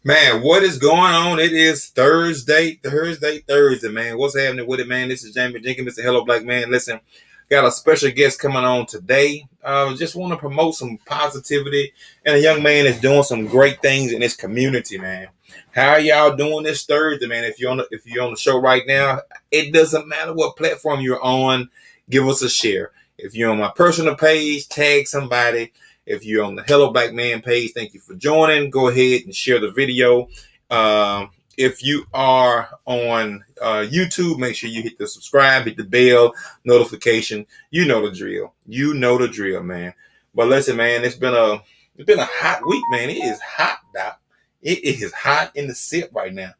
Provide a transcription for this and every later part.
Man, what is going on? It is Thursday, man. What's happening with it, man? This is Jamie Jenkins, Mr. Hello Black Man. Listen, got a special guest coming on today. Just want to promote some positivity and a young man that's doing some great things in his community, man. How are y'all doing this Thursday, man? If you're on the show right now, it doesn't matter what platform you're on. Give us a share. If you're on my personal page, tag somebody. If you're on the Hello Black Man page, thank you for joining. Go ahead and share the video. If you are on YouTube, make sure you hit the subscribe, hit the bell notification. You know the drill. You know the drill, man. But listen, man, it's been a hot week, man. It is hot, doc. It is hot in the SIP right now.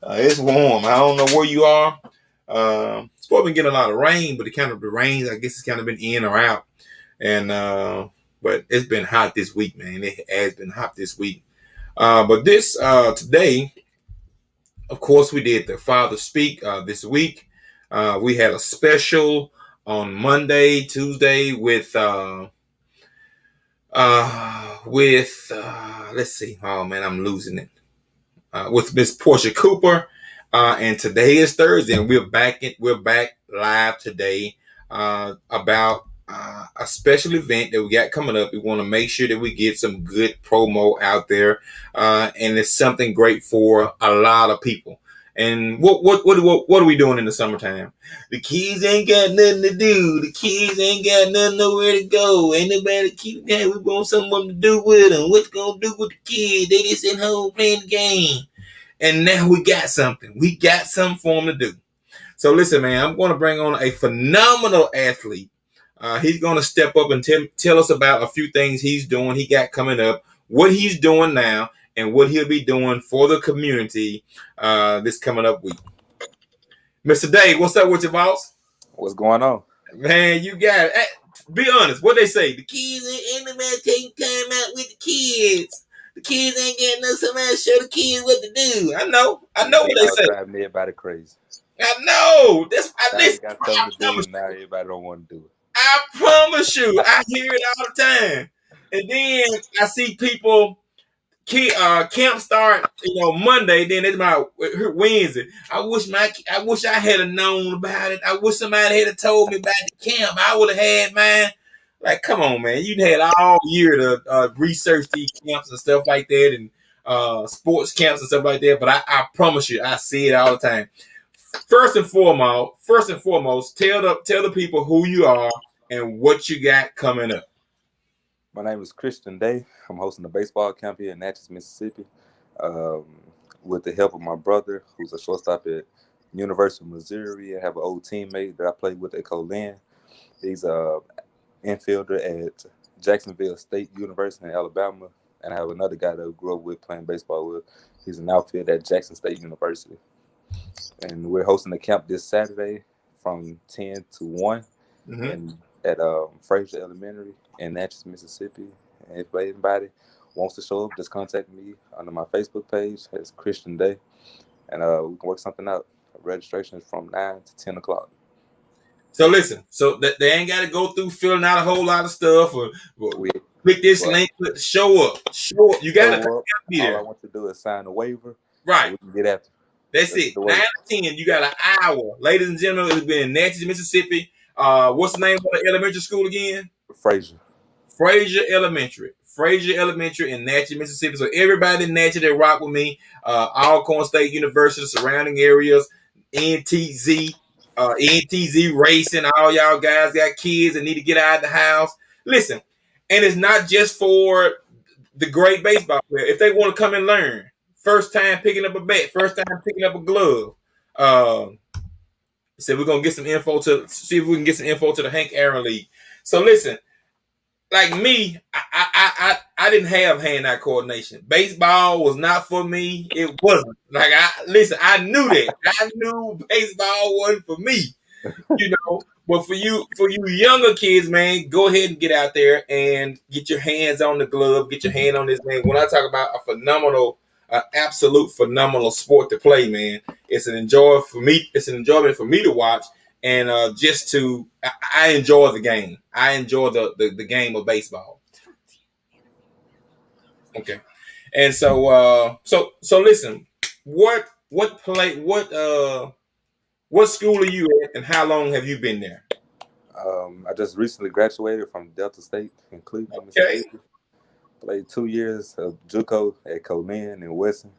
It's warm. I don't know where you are. It's probably been getting a lot of rain, but the rain, I guess, it's kind of been in or out. And but it's been hot this week, man. It has been hot this week. But this today, of course, we did the Father Speak this week. We had a special on Monday, Tuesday with let's see. Oh man, I'm losing it. With Miss Portia Cooper. And today is Thursday, and we're back live today about a special event that we got coming up. We want to make sure that we get some good promo out there, and it's something great for a lot of people. And what are we doing in the summertime? The kids ain't got nothing to do. The kids ain't got nothing nowhere to go. Ain't nobody to keep them. We want someone to do with them. What's gonna do with the kids? They just at home playing the game. And now we got something. We got something for them to do. So listen, man, I'm going to bring on a phenomenal athlete. He's going to step up and tell us about a few things he's doing, he got coming up, what he's doing now, and what he'll be doing for the community this coming up week. Mr. Dave, what's up with your boss? What's going on? Man, you got it. Hey, be honest. What they say? The kids ain't the man taking time out with the kids. The kids ain't getting no somebody to show the kids what to do. I know what they say. Driving everybody crazy. I know. Now they got something to do, and now everybody don't want to do it. I promise you, I hear it all the time. And then I see people camp start, Monday. Then it's about Wednesday. I wish I had known about it. I wish somebody had told me about the camp. I would have had mine. Like, come on, man! You had all year to research these camps and stuff like that, and sports camps and stuff like that. But I promise you, I see it all the time. First and foremost, tell the people who you are and what you got coming up. My name is Christian Day. I'm hosting a baseball camp here in Natchez, Mississippi, with the help of my brother, who's a shortstop at University of Missouri. I have an old teammate that I played with at Colin. He's a infielder at Jacksonville State University in Alabama. And I have another guy that I grew up with playing baseball with. He's an outfielder at Jackson State University. And we're hosting a camp this Saturday from 10 to 1 and at Frazier Elementary in Natchez, Mississippi. And if anybody wants to show up, just contact me under my Facebook page. It's Christian Day. And we can work something out. Registration is from 9 to 10 o'clock. So listen, they ain't got to go through filling out a whole lot of stuff or click this link. Show up. You got to be there. All I want to do is sign a waiver. Right. We can get after. That's it. 9 to 10, you got an hour. Ladies and gentlemen, it's been in Natchez, Mississippi. What's the name of the elementary school again? Frazier Elementary in Natchez, Mississippi. So everybody in Natchez that rock with me, Alcorn State University, surrounding areas, NTZ Racing, all y'all guys got kids that need to get out of the house. Listen, and it's not just for the great baseball player. If they want to come and learn, first time picking up a bat, first time picking up a glove. Said we're gonna get some info to see if we can get some info to the Hank Aaron League. So listen, like me, I didn't have hand-eye coordination. Baseball was not for me. It wasn't. Like I knew that. I knew baseball wasn't for me. But for you younger kids, man, go ahead and get out there and get your hands on the glove, get your hand on this, man. When I talk about absolute phenomenal sport to play, man, it's an enjoyment for me. It's an enjoyment for me to watch, and I enjoy the game. I enjoy the game of baseball. Okay, And so listen, what school are you at, and how long have you been there? I just recently graduated from Delta State in Cleveland, Okay. Mississippi. Played 2 years of JUCO at Colin and Wesson,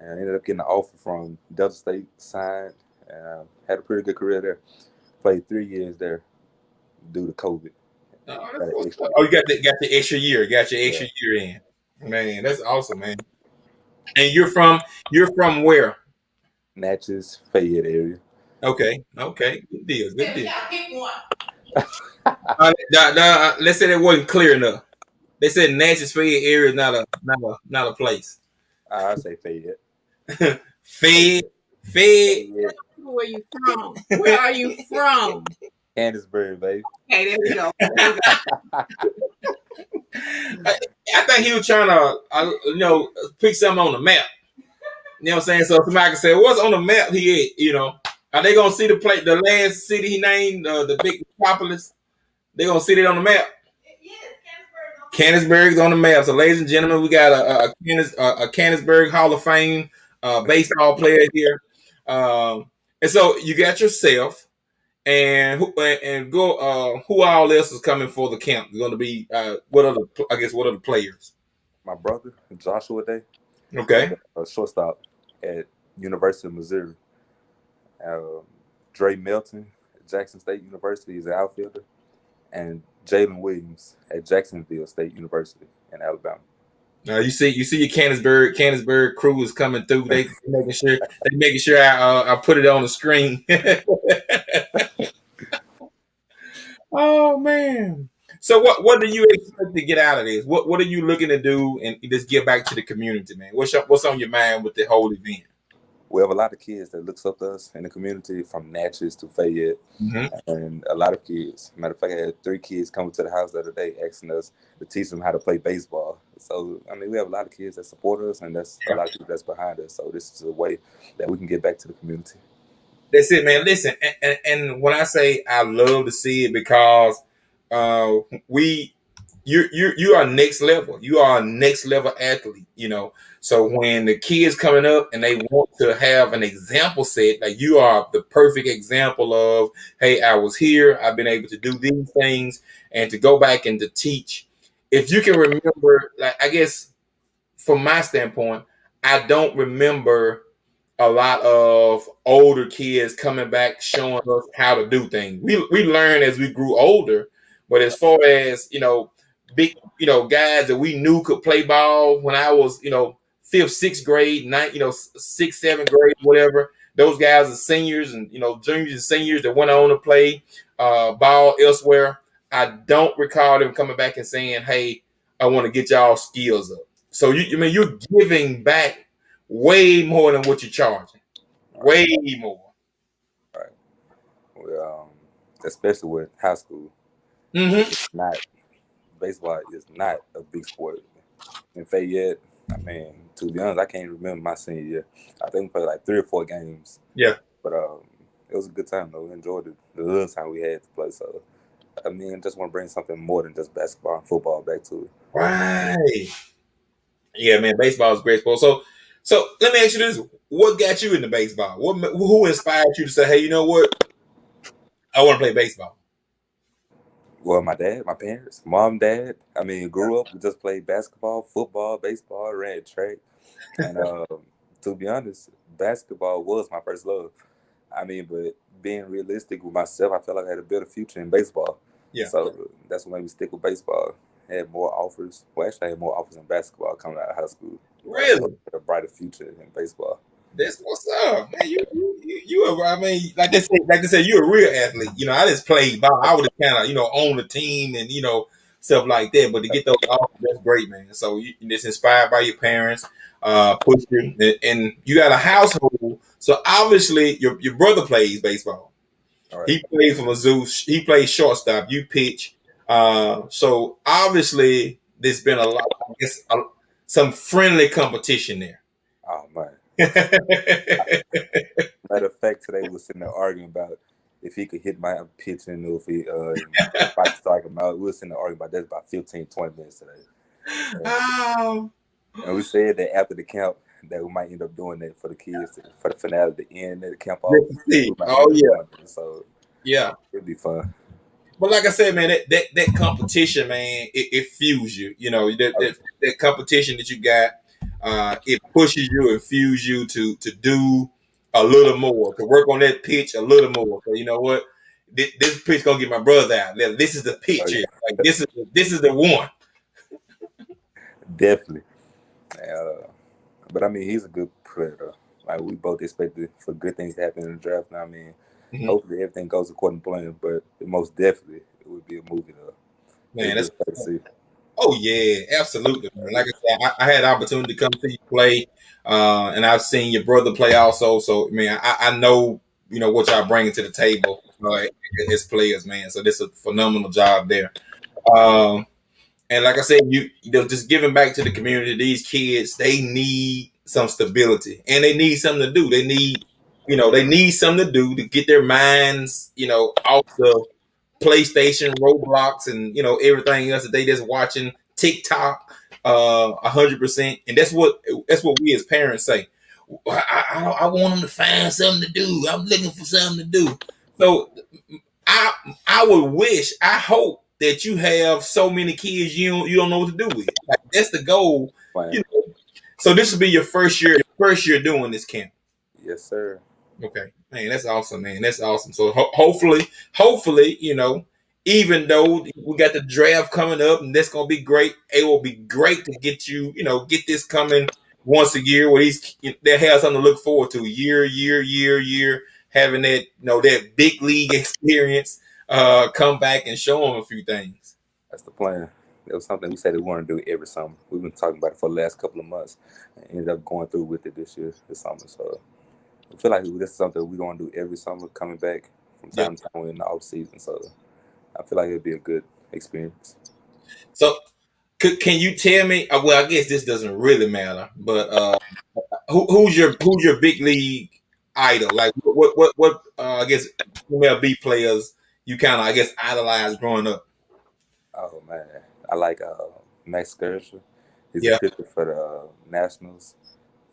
and I ended up getting an offer from Delta State, signed, and had a pretty good career there. Played 3 years there due to COVID. Oh, that's Got an what's extra up. Oh, year. you got the extra year. Got your Yeah, extra year in. Man, that's awesome, man. And you're from where? Natchez, Fayette area. Okay, okay, good deal, good deal. Let's say that wasn't clear enough. They said Natchez Fayette area is not a place. I say Fayette. Fed, fed. Fayette, Where you from? Where are you from? Candaceburg, baby. Okay, there we go. There we go. I think he was trying to, pick something on the map. You know what I'm saying? So somebody can say, "What's on the map?" He, are they gonna see the last city he named, the big metropolis? They gonna see it on the map. Canonsburg's on the map. So, ladies and gentlemen, we got a Canonsburg Hall of Fame baseball player here. And so you got yourself, and who all else is coming for the camp? Going to be what are the players? My brother, Joshua Day, Okay. a shortstop at University of Missouri. Um, Dre Melton at Jackson State University is an outfielder, and Jalen Williams at Jacksonville State University in Alabama. You see your Canonsburg crew is coming through. They making sure I put it on the screen. Oh man. So what do you expect to get out of this? What are you looking to do and just give back to the community, man? What's on your mind with the whole event? We have a lot of kids that looks up to us in the community from Natchez to Fayette, Mm-hmm. and a lot of kids. Matter of fact, I had 3 kids coming to the house the other day asking us to teach them how to play baseball. So, I mean, we have a lot of kids that support us, and that's a lot of people that's behind us. So, this is a way that we can get back to the community. That's it, man. Listen, and when I say I love to see it because uh, we you are next level. You are a next level athlete. So when the kids coming up and they want to have an example set, like you are the perfect example of, hey, I was here. I've been able to do these things, and to go back and to teach. If you can remember, like I guess from my standpoint, I don't remember a lot of older kids coming back showing us how to do things. We learned as we grew older, but as far as big guys that we knew could play ball when I was fifth, sixth grade, ninth, sixth, seventh grade, whatever. Those guys are seniors and juniors and seniors that went on to play ball elsewhere. I don't recall them coming back and saying, "Hey, I want to get y'all skills up." So you're giving back way more than what you're charging. Right. Way more. Right. Well, especially with high school, Mm-hmm. it's not baseball is not a big sport in Fayette. I mean, to be honest, I can't remember my senior year. I think we played like 3 or 4 games. Yeah. But it was a good time though. We enjoyed the little time we had to play. So I mean, just want to bring something more than just basketball and football back to it. Right. Yeah, man. Baseball is great sport. So let me ask you this: what got you into baseball? Who inspired you to say, "Hey, you know what? I want to play baseball." Well, my dad, my parents, mom, dad. I mean, grew up, we just played basketball, football, baseball, ran track. And to be honest, basketball was my first love. I mean, but being realistic with myself, I felt like I had a better future in baseball. Yeah. So that's what made me stick with baseball. Had more offers. Well, actually, I had more offers in basketball coming out of high school. Really? Had a brighter future in baseball. That's what's up, man. I mean, like they said, you're a real athlete. I just played ball. I would have kind of, own the team and stuff like that. But to get those offers, that's great, man. So you just inspired by your parents, push you, and you got a household. So obviously, your brother plays baseball. All right. He played for Mizzou. He plays shortstop. You pitch. So obviously, there's been a lot. I guess some friendly competition there. Oh man. Matter of fact, today we were sitting there arguing about if he could hit my pitching or if I could strike him out. We were sitting there arguing about that about 15, 20 minutes today. Oh, And we said that after the camp that we might end up doing that for the kids for the finale to end at the camp off. Let's see. We might Oh end up yeah, doing it. So yeah. it'd be fun. But like I said, man, that competition, man, it fuels you. You know that competition that you got, it pushes you and fuels you to do a little more, to work on that pitch a little more. So you know what, this pitch gonna get my brother out. This is the pitch here. Like this is the one. Definitely. Uh, but I mean, he's a good player, though. Like we both expected for good things to happen in the draft. Now, I mean, Mhm. hopefully everything goes according to plan. But most definitely, it would be a movie, though. Man, It'd that's be a to see. oh yeah, absolutely. Man. Like I said, I had the opportunity to come see you play, and I've seen your brother play also. So, man, I know what y'all bringing to the table as players, man. So this is a phenomenal job there. Um, and like I said, just giving back to the community. These kids, they need some stability, and they need something to do. They need something to do to get their minds, off the PlayStation, Roblox, and everything else that they just watching TikTok, 100%. And that's what we as parents say. I want them to find something to do. I'm looking for something to do. So I would wish, I hope that you have so many kids you don't know what to do with. Like, that's the goal. Fine. So this will be your first year doing this camp. Yes, sir. Okay, man, that's awesome, man. That's awesome. So hopefully, even though we got the draft coming up, and that's gonna be great, it will be great to get get this coming once a year, where they have something to look forward to, year, having that big league experience, come back and show them a few things. That's the plan. It was something we said we wanted to do every summer. We've been talking about it for the last couple of months, and ended up going through with it this summer. So I feel like this is something we want to do every summer, coming back from time to time in the off season. So I feel like it'd be a good experience. So, can you tell me? Well, I guess this doesn't really matter, but who's your big league idol? Like, what I guess MLB players you kind of, I guess, idolized growing up? Oh man, I like Max Scherzer. He's Yeah. a pitcher for the Nationals.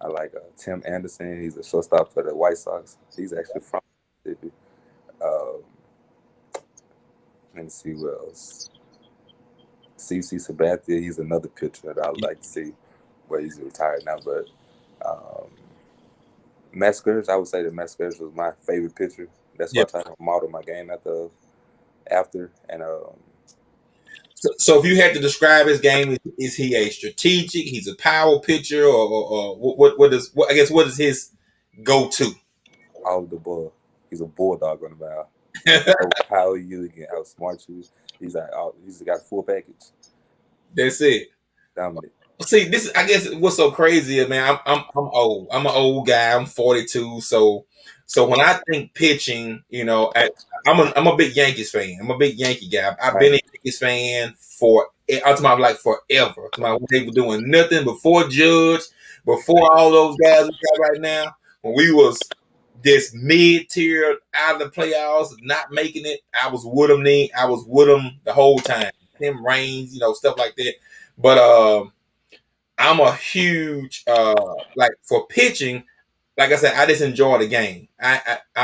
I like Tim Anderson. He's a shortstop for the White Sox. He's actually from Mississippi. Um, let me see who else. CC Sabathia. He's another pitcher that I would like to see, but he's retired now. But Max Scherzer, I would say that Max Scherzer was my favorite pitcher. That's what I try to model my game after. And So if you had to describe his game, is he a strategic? He's a power pitcher, or what is his go to? all of the above. He's a bulldog on the mound. Overpower you, he can outsmart you. He's got a full package. That's it. Dominant. See, this I guess what's so crazy is, man, I'm old. I'm an old guy. I'm 42. So when I think pitching, I'm a big Yankees fan. I'm a big Yankee guy. I've been a Yankees fan I'm talking about like forever. I'm talking about when they were doing nothing before Judge, before all those guys we got right now. When we was this mid-tier, out of the playoffs, not making it, I was with them. I was with them the whole time. Tim Raines, stuff like that. But I'm a huge like for pitching. Like I said, I just enjoy the game.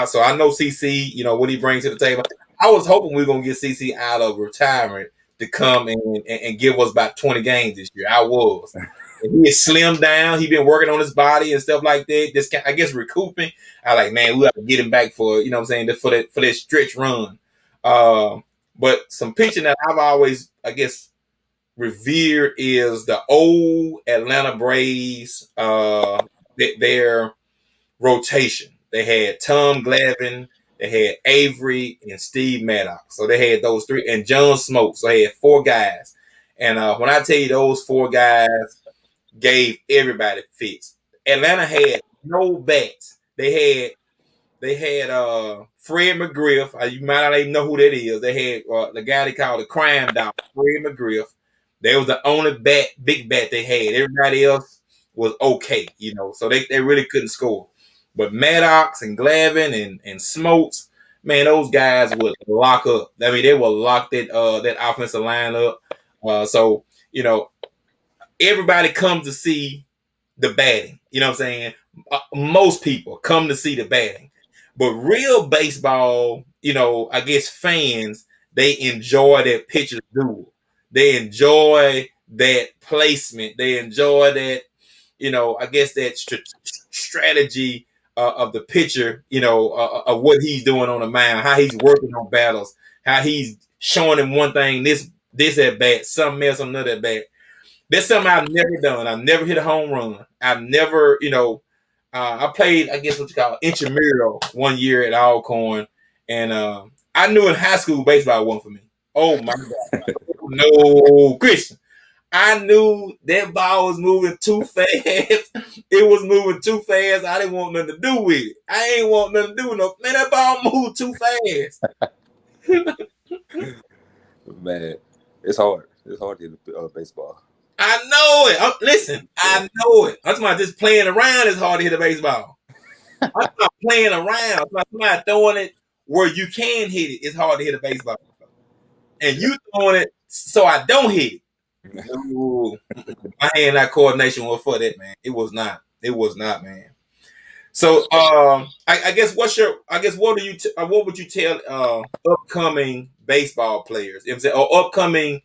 So I know CC, what he brings to the table. I was hoping we were gonna get CC out of retirement to come and give us about 20 games this year. I was. And he is slimmed down. He been working on his body and stuff like that. This, I guess, recouping. I like, man, we have to get him back for, what I'm saying, for that stretch run. But some pitching that I've always, I guess, revered is the old Atlanta Braves, their rotation. They had Tom Glavine, they had Avery, and Steve Maddox. So they had those three, and John Smoke. So they had four guys. And when I tell you those four guys gave everybody fits. Atlanta had no bats. They had Fred McGriff. You might not even know who that is. They had the guy they called the crime dog, Fred McGriff. They was the only big bat they had. Everybody else was okay, so they really couldn't score. But Maddox and Glavine and Smokes, man, those guys would lock up. I mean, they would lock that offensive line up. So, everybody comes to see the batting. You know what I'm saying? Most people come to see the batting, but real baseball, I guess fans they enjoy that pitcher's duel. They enjoy that placement. They enjoy that, I guess that strategy of the pitcher. Of what he's doing on the mound, how he's working on battles, how he's showing him one thing, this at bat, something else, another at bat. That's something I've never done. I've never hit a home run. I've never, I played, I guess what you call intramural one year at Alcorn, and I knew in high school baseball wasn't for me. Oh my God, no, Christian. I knew that ball was moving too fast. It was moving too fast. I didn't want nothing to do with it. I ain't want nothing to do with no man. That ball moved too fast. Man, it's hard. It's hard to hit baseball. I know it. Listen, I know it. I'm talking about just playing around is hard to hit a baseball. I'm talking about playing around. I'm talking about throwing it where you can hit it. It's hard to hit a baseball. And you throwing it so I don't hit it. Ooh, my hand-eye coordination was for that, man. It was not. It was not, man. So, I guess what would you tell upcoming baseball players? Or upcoming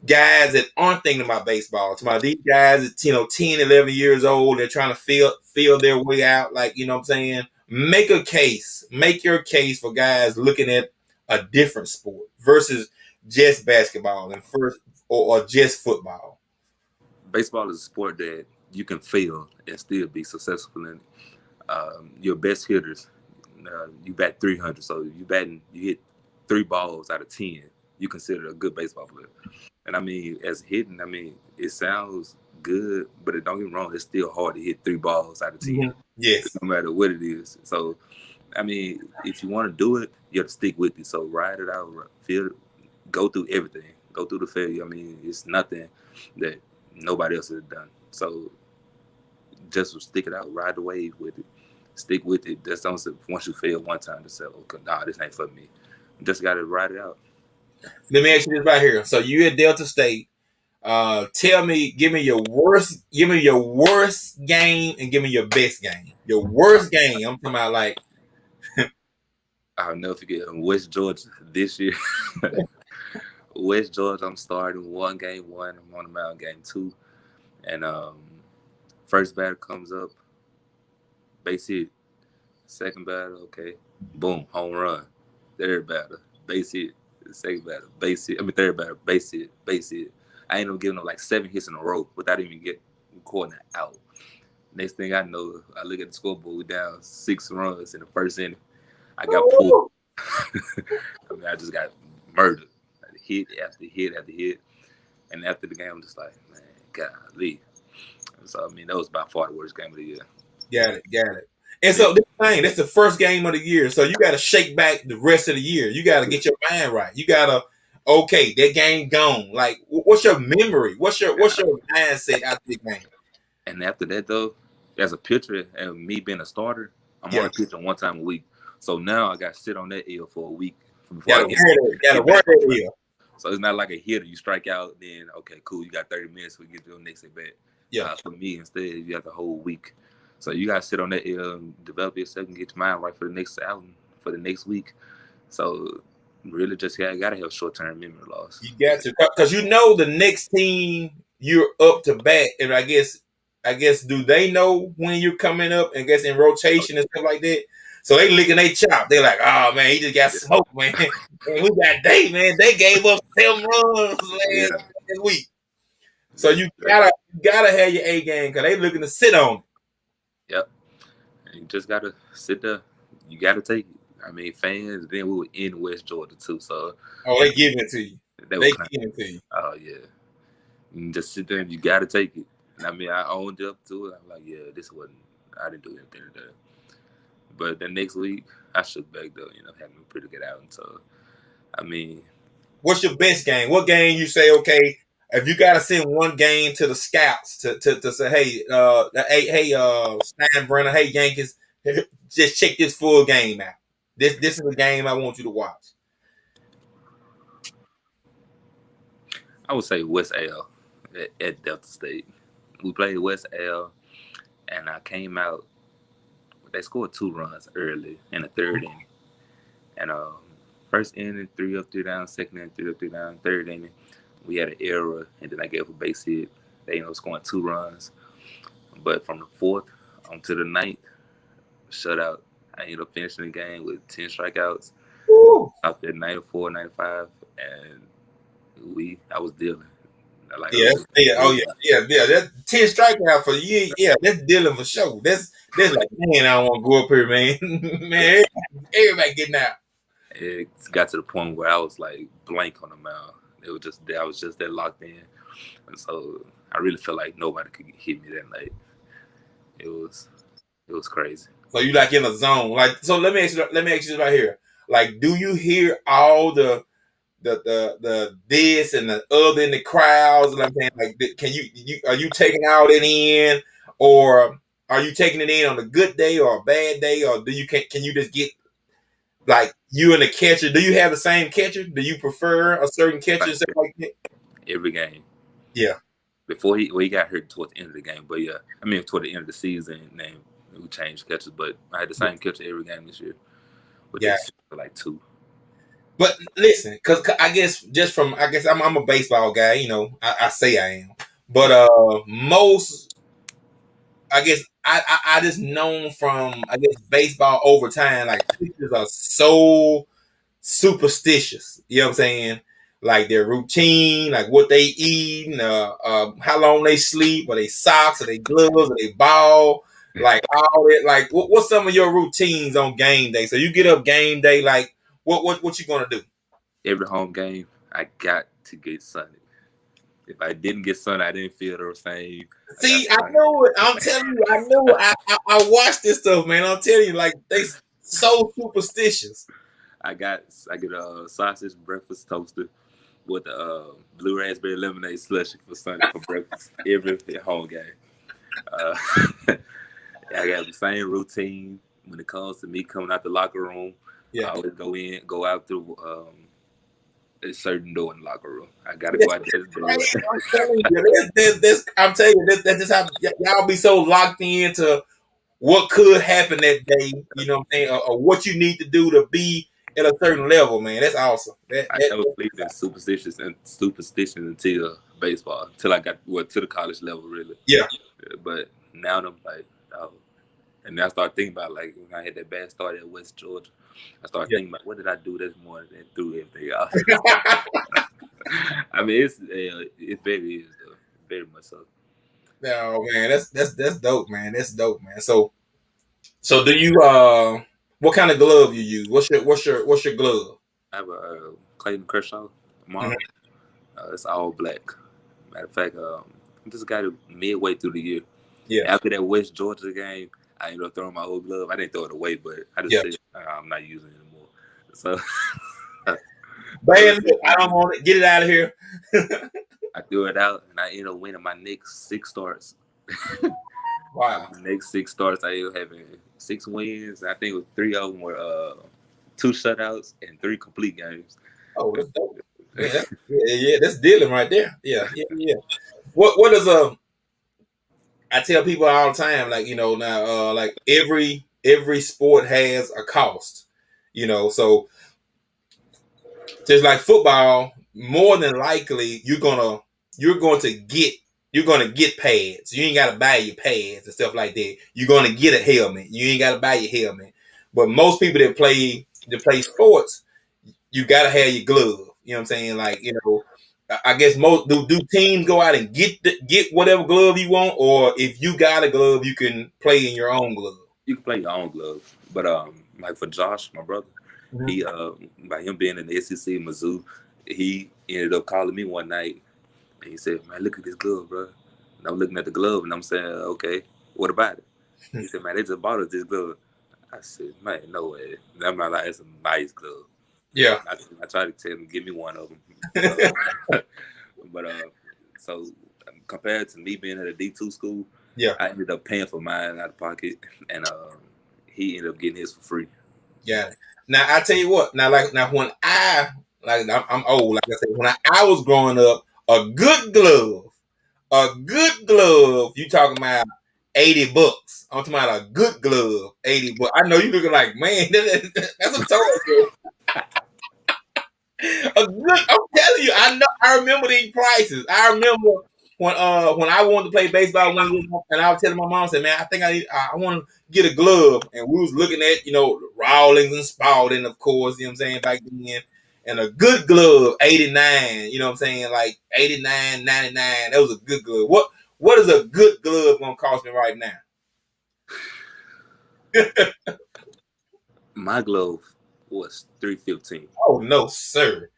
guys that aren't thinking about baseball. It's about these guys at 10, 11 years old, they're trying to feel their way out. Like, you know what I'm saying? Make your case for guys looking at a different sport versus just basketball and or just football. Baseball is a sport that you can fail and still be successful in. Your best hitters, you bat 300, so you hit 3 balls out of 10. You consider a good baseball player. And I mean, as hitting, I mean, it sounds good, but don't get me wrong, it's still hard to hit 3 balls out of 10. Mm-hmm. Yes. No matter what it is. So, I mean, if you want to do it, you have to stick with it. So ride it out, go through everything, go through the failure. I mean, it's nothing that nobody else has done. So just stick it out, ride the wave with it, stick with it. That's once you fail one time to say, okay, nah, this ain't for me. You just got to ride it out. Let me ask you this right here. So you at Delta State. Give me your worst game and give me your best game. Your worst game. I'm talking about like I'll never forget West Georgia this year. West Georgia, I'm starting game 1. I'm on the mound game 2. And first batter comes up, base hit. Second batter, okay, boom, home run. Third batter, base hit. Second batter, base hit. Third batter, base hit. I ain't gonna give them like 7 hits in a row without even recording it out. Next thing I know, I look at the scoreboard, we down 6 runs in the first inning. I got pulled. I just got murdered. Hit after hit after hit. And after the game, I'm just like, man, golly. So, that was by far the worst game of the year. Got it. And so that's the first game of the year. So you got to shake back the rest of the year. You got to get your mind right. You got to, okay, that game gone. Like, what's your memory? What's your mindset after the game? And after that, though, as a pitcher and me being a starter, I'm only pitching 1 time a week. So now I got to sit on that L for a week. Got to work that L. So it's not like a hitter. You strike out, then, okay, cool, you got 30 minutes. We get to your next at bat. Yeah. For me, instead, you have the whole week. So you got to sit on that L and develop yourself and get your mind right for the next outing, for the next week. So really just got to have short-term memory loss. You got to. Because the next team you're up to bat. And I guess, do they know when you're coming up and guess in rotation and stuff like that? So they licking they chop. They're like, oh, man, he just got smoked, man. And we got man. They gave up 7 runs last week. So you gotta have your A game because they looking to sit on it. Yep. And you just gotta sit there. You gotta take it. Fans, then we were in West Georgia too. So they giving it to you. They giving it to you. Oh yeah. You just sit there and you gotta take it. And I owned up to it. I'm like, yeah, I didn't do anything today. But the next week, I shook back though, having a pretty good outing. So, what's your best game? What game you say, okay, if you got to send one game to the scouts to say, hey, Steinbrenner, hey, Yankees, just check this full game out. This is the game I want you to watch. I would say West AL at Delta State. We played West L, and I came out. They scored 2 runs early in the third inning, and first inning 3 up, 3 down. Second inning 3 up, 3 down. Third inning we had an error, and then I gave up a base hit. They ended up scoring 2 runs, but from the 4th onto the 9th, shutout. I ended up finishing the game with 10 strikeouts. Woo. Out there 94, 95, and I was dealing. Like, That's 10 strikeout for you. Yeah, that's dealing for sure. That's like, man, I don't want to go up here, man. Man, everybody getting out. It got to the point where I was like blank on the mound. I was just that locked in, and so I really felt like nobody could hit me that night. It was crazy. So you like in a zone, like. So let me ask you this right here. Like, do you hear all the this and the other in the crowds? And I'm saying, like, can you are you taking all that in, or are you taking it in on a good day or a bad day, or can you just get like you and the catcher? Do you have the same catcher? Do you prefer a certain catcher and stuff like that? Every game. Yeah. Before he got hurt towards the end of the game, but yeah, I mean toward the end of the season, and we changed catchers, but I had the same catcher every game this year. With like 2. But listen, because I guess I'm a baseball guy. You know, I say I am, but most I guess I just known from baseball over time. Like, pitchers are so superstitious. You know what I'm saying? Like their routine, like what they eat, and, how long they sleep, or they socks, or they gloves, or they ball, like all that. Like, what's some of your routines on game day? So you get up game day, like what you gonna do? Every home game, I got to get sunny. If I didn't get sun, I didn't feel the same. See, I know it. I'm telling you, I know it. I watch this stuff, man. I'm telling you, like, they so superstitious. I get a sausage breakfast toaster with blue raspberry lemonade slushy for Sunday for breakfast every home game. I got the same routine when it comes to me coming out the locker room. Yeah. I always go out through a certain door in the locker room. I gotta go out there. I'm telling you, that's just how y'all be so locked into what could happen that day. You know what I'm saying, or what you need to do to be at a certain level, man. That's awesome. I never believed in superstition until baseball, until I got to the college level, really. Yeah. But now I'm like, oh. And then I started thinking about, like, when I had that bad start at West Georgia, I started thinking about, what did I do this morning and threw everything out? I mean, it very is, though. Very much so. No, man, that's dope, man. That's dope, man. So do you what kind of glove you use? What's your glove? I have a Clayton Kershaw model. It's all black. Matter of fact, I just got it midway through the year. Yeah. After that West Georgia game, I ended up throwing my old glove. I didn't throw it away, but I just said I'm not using it anymore. So, man, I don't want to get it out of here. I threw it out, and I ended up winning my next 6 starts. Wow. The next 6 starts, I ended up having 6 wins. I think it was 3 of them were 2 shutouts and 3 complete games. Oh, that's dope. Yeah, that's dealing right there. Yeah. What is I tell people all the time, like, you know, now, like every sport has a cost, you know. So just like football, more than likely you're going to get pads. You ain't got to buy your pads and stuff like that. You're going to get a helmet. You ain't got to buy your helmet. But most people that play sports, you got to have your glove. You know what I'm saying? Like, you know, I guess most do teams go out and get whatever glove you want, or if you got a glove, you can play in your own glove. You can play your own glove, but like for Josh, my brother, he by him being in the SEC Mizzou, he ended up calling me one night, and he said, "Man, look at this glove, bro." And I'm looking at the glove, and I'm saying, "Okay, what about it?" He said, "Man, they just bought us this glove." I said, "Man, no way." And I'm not like, "It's a nice glove." Yeah. I tried to tell him, give me one of them. But so compared to me being at a D2 school, I ended up paying for mine out of pocket, and he ended up getting his for free. Yeah. Now I tell you what. Now when I'm old. Like I said, when I was growing up, a good glove A good glove, you talking about $80. I'm talking about a good glove, $80. I know you looking like, man, that's a total. A good, I'm telling you, I know. I remember these prices. I remember when I wanted to play baseball one year, and I was telling my mom, I said, "Man, I think I want to get a glove." And we was looking at Rawlings and Spalding, of course. You know what I'm saying, back then. And a good glove, 89. You know what I'm saying, like 89, 99. That was a good glove. What is a good glove gonna cost me right now? My glove was $315. Oh no, sir.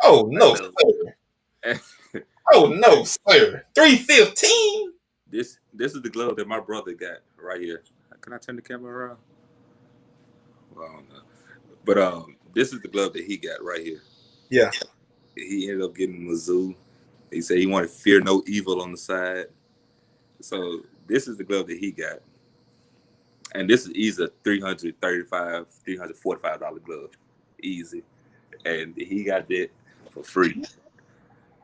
Oh no, I sir. know. Oh no, sir. $315. This is the glove that my brother got right here. Can I turn the camera around? Well, I don't know. But this is the glove that he got right here. Yeah. He ended up getting Mizzou. He said he wanted Fear No Evil on the side. So this is the glove that he got. And this is easy $335, $345 glove. Easy. And he got that for free.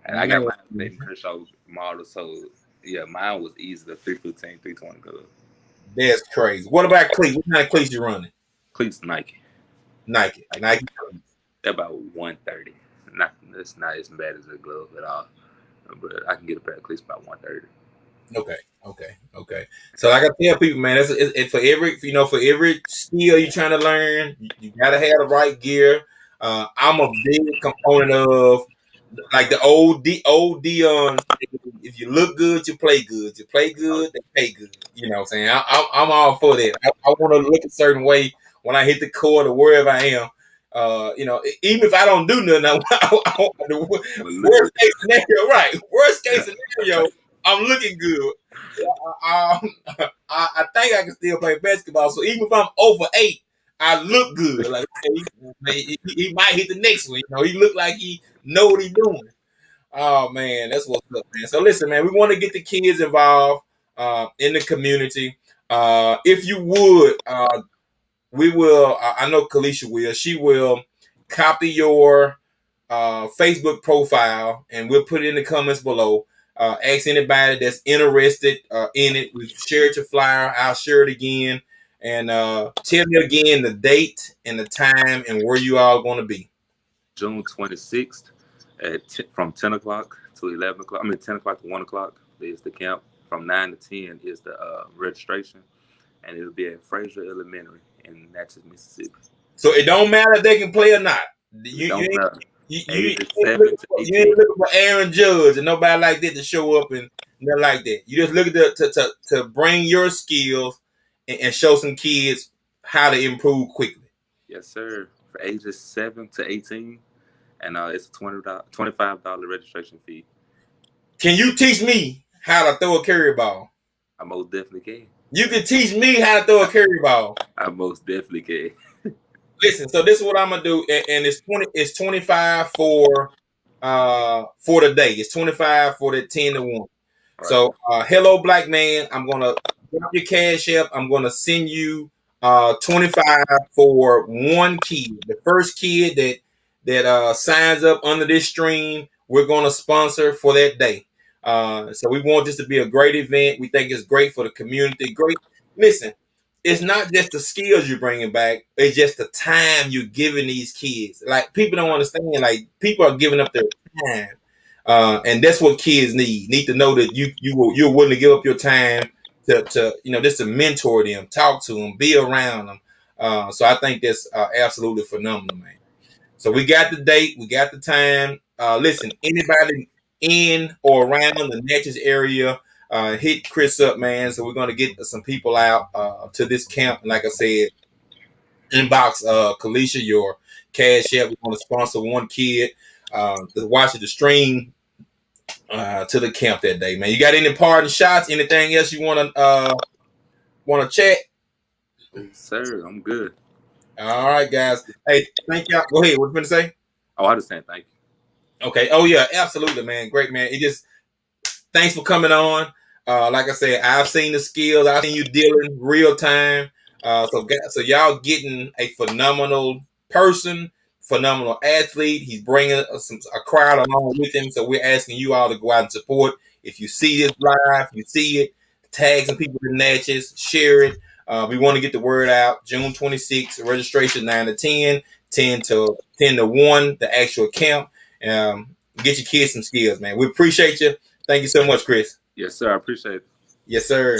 And I got mine Clayton Kershaw model, so yeah, mine was easy the 315, 320 glove. That's crazy. What about cleats? What kind of cleats you running? Cleats Nike. Nike. They're about $130. It's not as bad as a glove at all. But I can get a pair of cleats about $130. Okay. So like I tell people, man, it's for every skill you're trying to learn, you gotta have the right gear. I'm a big component of like the old Dion. If you look good, you play good. You play good, they pay good. You know what I'm saying? I'm all for that. I want to look a certain way when I hit the court or wherever I am. Even if I don't do nothing, worst case scenario, right? Worst case scenario, I'm looking good. I think I can still play basketball. So even if I'm over 8, I look good. Like he might hit the next one. He look like he know what he's doing. Oh man, that's what's up, man. So listen, man, we want to get the kids involved in the community. If you would, we will. I know Kalisha will. She will copy your Facebook profile, and we'll put it in the comments below. Ask anybody that's interested in it. We've shared your flyer. I'll share it again. And tell me again the date and the time and where you all going to be. June 26th from 10 o'clock to 11 o'clock. 10 o'clock to 1 o'clock is the camp. From 9 to 10 is the registration. And it'll be at Fraser Elementary in Natchez, Mississippi. So it don't matter if they can play or not. You ain't looking for Aaron Judge and nobody like that to show up and nothing like that. You just looking to bring your skills and show some kids how to improve quickly. Yes, sir. For ages 7 to 18, and it's a $25 registration fee. Can you teach me how to throw a carry ball? I most definitely can. You can teach me how to throw a carry ball. I most definitely can. Listen, so this is what I'm gonna do, and it's 25 for the day. It's 25 for the 10 to 1. Right. So hello, black man. I'm gonna drop your cash app. I'm gonna send you 25 for one kid. The first kid that signs up under this stream, we're gonna sponsor for that day. So we want this to be a great event. We think it's great for the community. Great. Listen. It's not just the skills you're bringing back. It's just the time you're giving these kids. Like, people don't understand. Like, people are giving up their time. And that's what kids need to know that you're willing to give up your time to just to mentor them, talk to them, be around them. So I think that's absolutely phenomenal, man. So we got the date. We got the time. Listen, anybody in or around the Natchez area, hit Chris up, man. So we're going to get some people out to this camp. And like I said, inbox Kalisha your cash app. We want to sponsor one kid to watch the stream to the camp that day, man. You got any parting shots? Anything else you want to chat? Sir, I'm good. All right, guys. Hey, thank y'all. Go ahead. What you going to say? Oh, I just saying thank you. Okay. Oh yeah, absolutely, man. Great, man. Thanks for coming on. Like I said, I've seen the skills. I've seen you dealing real time. So y'all getting a phenomenal person, phenomenal athlete. He's bringing a crowd along with him. So we're asking you all to go out and support. If you see this live, you see it, tag some people in Natchez, share it. We want to get the word out. June 26th, registration 9 to 10, 10 to 1, the actual camp. Get your kids some skills, man. We appreciate you. Thank you so much, Chris. Yes, sir. I appreciate it. Yes, sir.